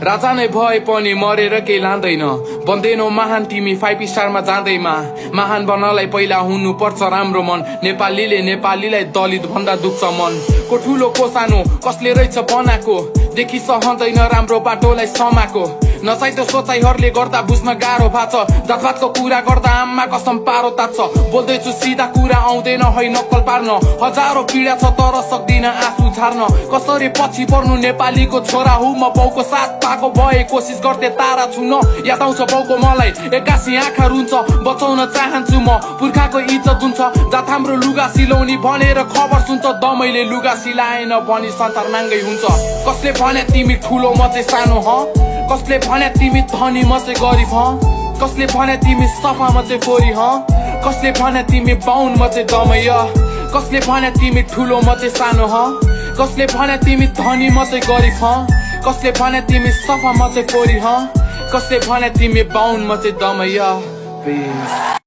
राजा नै भए पनि मरेर केही लाँदैन बन्दैनौ महान तिमी 5 स्टारमा जाँदैमा महान बन्नलाई पहिला हुनु पर्छ राम्रो मन नेपालीले नेपालीलाई दलित भन्दा दुख्छ मन को ठुलो को सानो कसले रहेछ बनाएको देखि सहँदैन राम्रो बाटोलाई समाको नचाहिँदो सोचाइहरूले गर्दा बुझ्न गाह्रो भएको छ जातपातको कुरा गर्दा आमा कसम पारो तात्छ बोल्दैछु सिधा कुरा आउँदैन है नक्कल पार्न हजारौं पीडा छ तर सक्दिन आँसु छार्न कसरी पछि पर्नु नेपालीको छोरा हुँ म बाउको साथ पाएको भए कोसिस गर्थे तारा छुन याद आउँछ बाउको मलाई एक्कासी आँखा रुन्छ बचाउन चाहन्छु म पुर्खाको इज्जत हुन्छ जात हाम्रो लुगा सिलाउने भनेर खबर सुन्छ दमैले लुगा सिलाएन भनी संसार नाङ्गै हुन्छ कसले भने तिमी ठुलो म चाहिँ सानो ह कसले भने तिमी धनी म चाहिँ गरिब ह कसले भने तिमी सफा म चाहिँ फोरी ह कसले भने तिमी बाहुन म चाहिँ दमै कसले भने तिमी ठुलो म चाहिँ सानो ह कसले भने तिमी धनी म चाहिँ गरिब ह कसले भने तिमी सफा म चाहिँ फोरी ह कसले भने तिमी बाहुन म चाहिँ दमै